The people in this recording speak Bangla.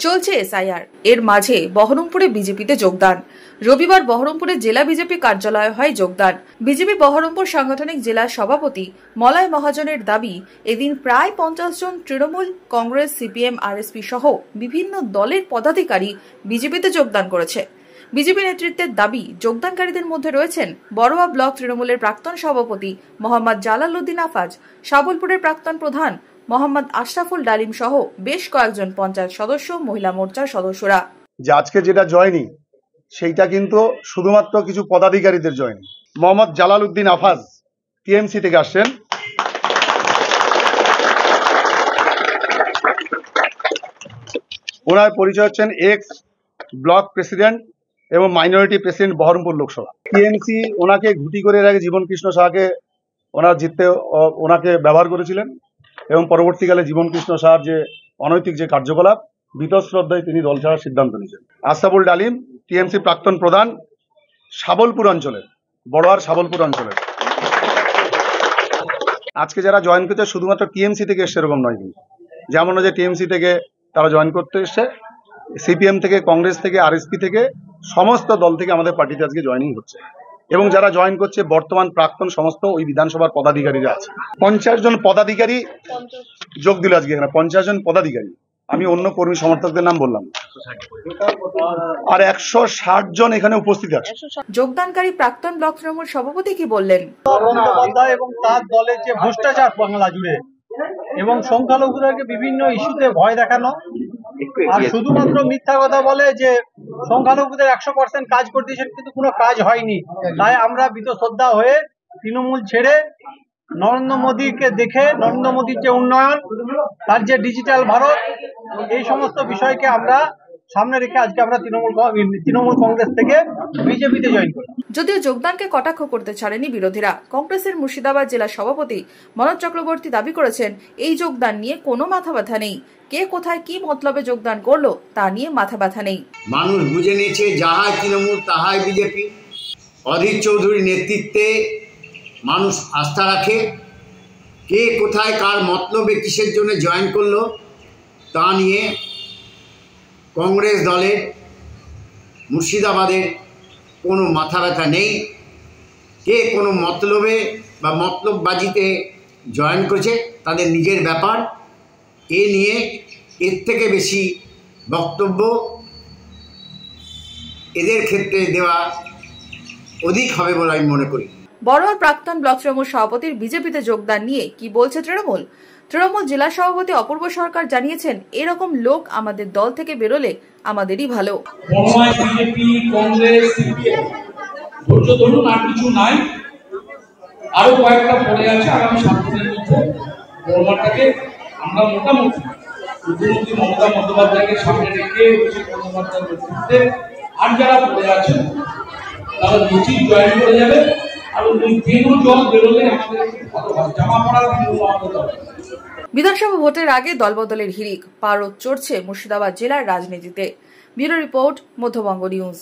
চলছে এসআইআর, এর মাঝে বহরমপুরে বিজেপিতে যোগদান। রবিবার বহরমপুরে জেলা বিজেপি কার্যালয়ে হয় যোগদান। বিজেপি বহরমপুর সাংগঠনিক জেলা সভাপতি মলয় মহাজনের দাবি, এদিন প্রায় 50 জন তৃণমূল, কংগ্রেস, সিপিএম, আরএসপি সহ বিভিন্ন দলের পদাধিকারী বিজেপিতে যোগদান করেছে। বিজেপি নেতৃত্বের দাবি, যোগদানকারীদের মধ্যে রয়েছেন বড়োয়া ব্লক তৃণমূলের প্রাক্তন সভাপতি মোহাম্মদ জালালউদ্দিন আফাজ, শাবলপুরের প্রাক্তন প্রধান মোহাম্মদ আশরাফুল ডালিম সহ বেশ কয়েকজন পঞ্চায়েত সদস্য, মহিলা মোর্চার সদস্যরা। যে আজকে যেটা জয়নি সেইটা কিন্তু শুধুমাত্র কিছু পদাধিকারীদের জয়নি। মোহাম্মদ জালালউদ্দিন আফাজ টিএমসি থেকে আসছেন। ওনার পরিচয় হচ্ছেন এক্স ব্লক প্রেসিডেন্ট এবং minority president Baharampur Lok Sabha. TMC ওনাকে ঘুঁটি করে এর আগে জীবন কৃষ্ণ সাহাকে ওনার জিততে ওনাকে ব্যবহার করেছিলেন এবং পরবর্তীকালে জীবন কৃষ্ণ সাহার যে অনৈতিক যে কার্যকলাপ বীতশ্রদ্ধায় তিনি দল ছাড়ার সিদ্ধান্ত নিয়েছেন। আশরাফুল ডালিম টিএমসি প্রাক্তন প্রধান, শাবলপুর অঞ্চলের, বড়োয়ার শাবলপুর অঞ্চলের। আজকে যারা জয়েন করতে শুধুমাত্র টিএমসি থেকে এসছে এরকম নয়, কিন্তু যেমন যে টিএমসি থেকে তারা জয়েন করতে এসছে, সিপিএম থেকে, কংগ্রেস থেকে, আরএসপি থেকে, সমস্ত দল থেকে আমাদের পার্টিতে আজকে জয়েনিং হচ্ছে। এবং যারা জয়েন করছে বর্তমান প্রাক্তন সমস্ত ওই বিধানসভার পদাধিকারীরা আছে। 50 জন পদাধিকারী যোগ দিল আজকে এখানে, 50 জন পদাধিকারী। আমি অন্য কর্মী সমর্থকদের নাম বললাম, আর 160 জন এখানে উপস্থিত আছে। যোগদানকারী প্রাক্তন ব্লক তৃণমূল সভাপতি কি বললেন? এবং তার দলের যে ভ্রষ্টাচার বাংলা জুড়ে এবং সংখ্যালঘুদেরকে বিভিন্ন ইস্যুতে ভয় দেখানো, আর শুধুমাত্র মিথ্যা কথা বলে যে সংখ্যালঘুদের 100% কাজ করে দিয়েছেন, কিন্তু কোনো কাজ হয়নি। তাই আমরা বীতশ্রদ্ধা হয়ে তৃণমূল ছেড়ে নরেন্দ্র মোদীকে দেখে, নরেন্দ্র মোদীর যে উন্নয়ন, তার যে ডিজিটাল ভারত, এই সমস্ত বিষয়কে আমরা সামনে রেখে আজকে আমরা তৃণমূল কংগ্রেস থেকে বিজেপিতে জয়েন করি। যদিও যোগদানকে কটাক্ষ করতে ছাড়েনি বিরোধীরা। কংগ্রেসের মুর্শিদাবাদ জেলা সভাপতি মনোজ চক্রবর্তী দাবি করেছেন, এই যোগদান নিয়ে কোনো মাথা ব্যথা নেই। কে কোথায় কি মতলবে যোগদান করলো তা নিয়ে মাথা ব্যথা নেই। মানুষ বুঝে নিয়েছে, যাহাই তৃণমূল তাহাই বিজেপি। অধীর চৌধুরীর নেতৃত্বে মানুষ আস্থা রাখে। কে কোথায় কার মতলবে কিসের জন্য জয়েন করলো তা নিয়ে কংগ্রেস দলের মুর্শিদাবাদের কোনো মাথা ব্যথা নেই। কে কোনো মতলবে বা মতলববাজিতে জয়েন করেছে তাদের নিজের ব্যাপার। এ নিয়ে এর থেকে বেশি বক্তব্য এদের ক্ষেত্রে দেওয়া অধিক হবে বলে আমি মনে করি। বড়োয়ার প্রাক্তন ব্লক তৃণমূল সভাপতির বিজেপিতে যোগদান নিয়ে কি বলছে তৃণমূল? তৃণমূল জেলা সভাপতি অপূর্ব সরকার জানিয়েছেন, এরকম লোক আমাদের দল থেকে বেরোলে আমাদেরই ভালো। বিজেপি, কংগ্রেস, সিপিএম ধৈর্য ধরুন, আর কিছু নাই, আরো কয়েকটা পড়ে আছে। আগামী 7 দিনের মধ্যে বড়োয়াটাকে আমরা মোটামুটি মুখ্যমন্ত্রী মমতা বন্দ্যোপাধ্যায়কে সামনে রেখে বন্দ্যোপাধ্যায়ের নেতৃত্বে আর যারা পড়ে আছেন তারা নিশ্চিত জয়েন করে যাবে। আর ওই দিনও জল বেরোলে আমাদের ভালো হয়, জামা পড়ার দিনও আমাদের দরকার। বিধানসভা ভোটের আগে দলবদলের হিড়িক পারদ চড়ছে মুর্শিদাবাদ জেলার রাজনীতিতে। Bureau report, Madhyabanga news.